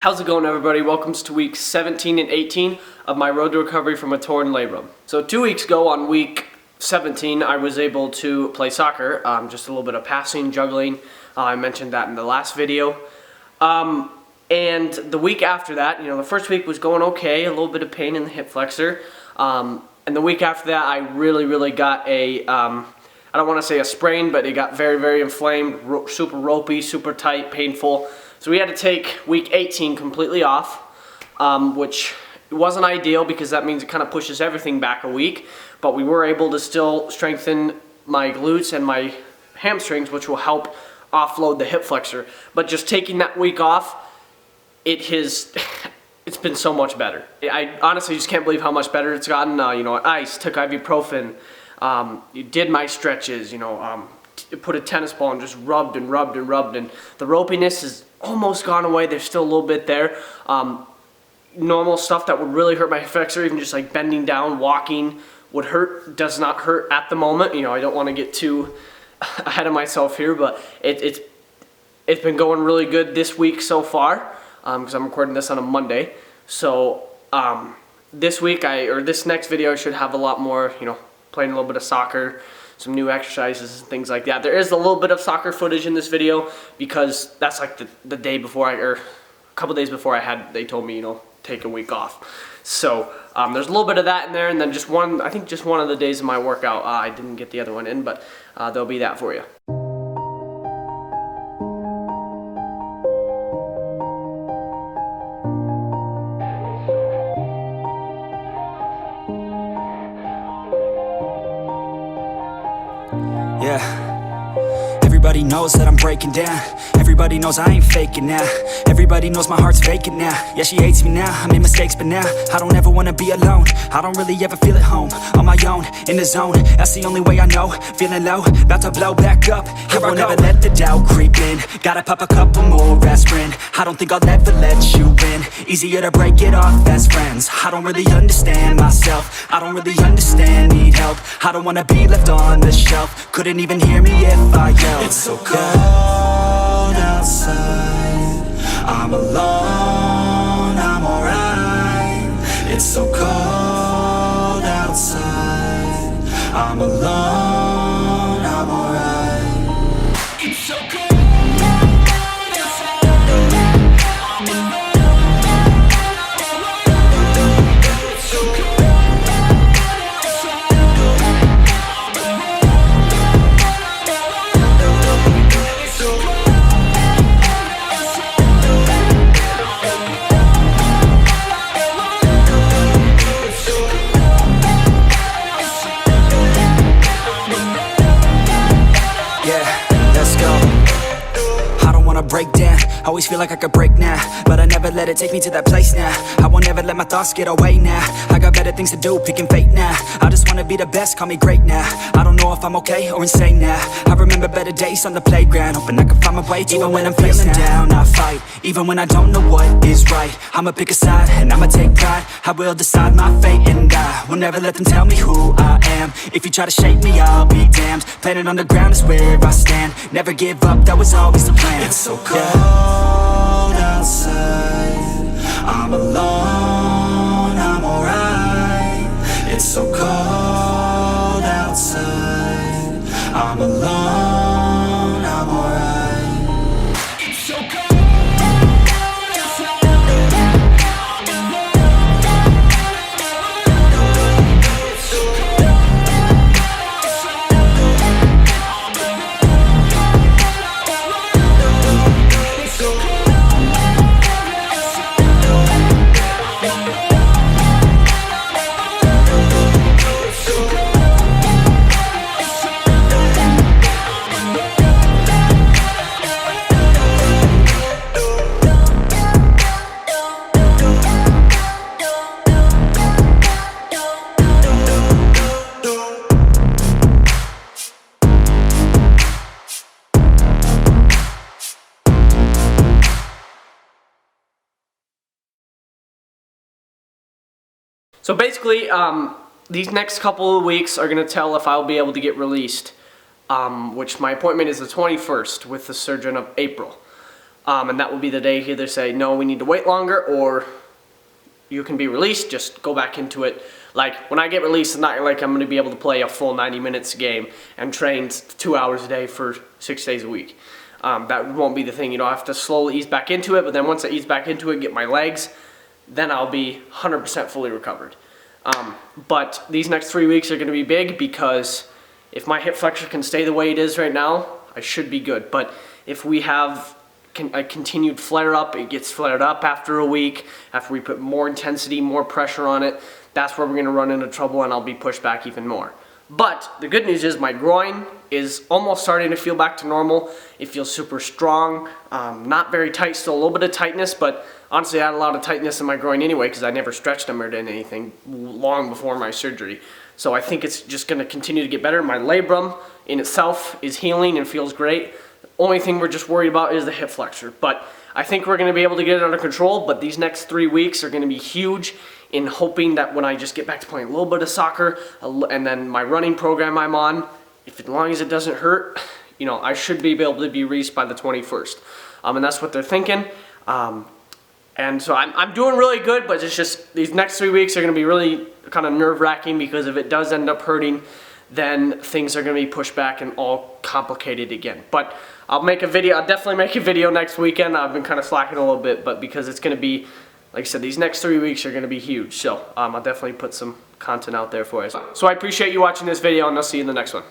How's it going, everybody? Welcome to week 17 and 18 of my road to recovery from a torn labrum. So 2 weeks ago on week 17, I was able to play soccer, just a little bit of passing, juggling. I mentioned that in the last video. And the week after that, the first week was going okay, a little bit of pain in the hip flexor. And the week after that, I really got a, I don't want to say a sprain, but it got very inflamed, super ropey, super tight, painful. So we had to take week 18 completely off, which wasn't ideal because that means it kind of pushes everything back a week. But we were able to still strengthen my glutes and my hamstrings, which will help offload the hip flexor. But just taking that week off, it's been so much better. I honestly just can't believe how much better it's gotten. Ice, took ibuprofen, did my stretches, put a tennis ball and just rubbed, and the ropiness is almost gone away. There's still a little bit there. Normal stuff that would really hurt my flexor, even just like bending down, walking would hurt, does not hurt at the moment. I don't want to get too ahead of myself here, but it's been going really good this week so far, because I'm recording this on a Monday. So this week, this next video, I should have a lot more, playing a little bit of soccer, some new exercises and things like that. There is a little bit of soccer footage in this video because that's like the day before or a couple days before they told me, take a week off. So there's a little bit of that in there, and then I think just one of the days of my workout, I didn't get the other one in, but there'll be that for you. Yeah, everybody knows that I'm breaking down. Everybody knows I ain't faking now. Everybody knows my heart's vacant now. Yeah, she hates me now, I made mistakes, but now I don't ever wanna be alone. I don't really ever feel at home, on my own, in the zone. That's the only way I know, feeling low, about to blow back up. Here I won't ever let the doubt creep in. Gotta pop a couple more aspirin. I don't think I'll ever let you in. Easier to break it off best friends. I don't really understand myself, I don't really understand, need help. I don't wanna be left on the shelf. Couldn't even hear me if I yelled. It's so cold outside, I'm alone, I'm alright. It's so cold outside, I'm alone, I'm alright. It's so cold. Break down, always feel like I could break now, but I never let it take me to that place now. I won't ever let my thoughts get away now. I got better things to do, picking fate now. I just wanna be the best, call me great now. I don't know if I'm okay or insane now. I remember better days on the playground, hoping I can find my way to even when I'm feeling down, I fight, even when I don't know what is right. I'ma pick a side, and I'ma take pride. I will decide my fate, and I will never let them tell me who I am. If you try to shake me, I'll be damned. Planet on the ground is where I stand. Never give up, that was always the plan. It's so cold outside, I'm alone, I'm alright. It's so cold outside, I'm alone, I'm alright. It's so cold. So basically, these next couple of weeks are going to tell if I'll be able to get released, which my appointment is the 21st with the surgeon of April. And that will be the day either say, no, we need to wait longer, or you can be released, just go back into it. Like, when I get released, it's not like I'm going to be able to play a full 90 minutes game and train 2 hours a day for 6 days a week. That won't be the thing. You know, I have to slowly ease back into it, but then once I ease back into it, get my legs, then I'll be 100% fully recovered. But these next 3 weeks are going to be big, because if my hip flexor can stay the way it is right now, I should be good. But if we have a continued flare up, it gets flared up after a week, after we put more intensity, more pressure on it, that's where we're going to run into trouble, and I'll be pushed back even more. But the good news is my groin is almost starting to feel back to normal. It feels super strong, not very tight, still a little bit of tightness, but honestly I had a lot of tightness in my groin anyway because I never stretched them or did anything long before my surgery. So I think it's just going to continue to get better. My labrum in itself is healing and feels great. The only thing we're just worried about is the hip flexor. But I think we're going to be able to get it under control, but these next 3 weeks are going to be huge, in hoping that when I just get back to playing a little bit of soccer, and then my running program I'm on, as long as it doesn't hurt, you know, I should be able to be released by the 21st. And that's what they're thinking. And so I'm doing really good, but it's just these next 3 weeks are going to be really kind of nerve-wracking, because if it does end up hurting, then things are going to be pushed back and all complicated again. But I'll definitely make a video next weekend. I've been kind of slacking a little bit, but because it's going to be, like I said, these next 3 weeks are going to be huge. So I'll definitely put some content out there for you. So I appreciate you watching this video, and I'll see you in the next one.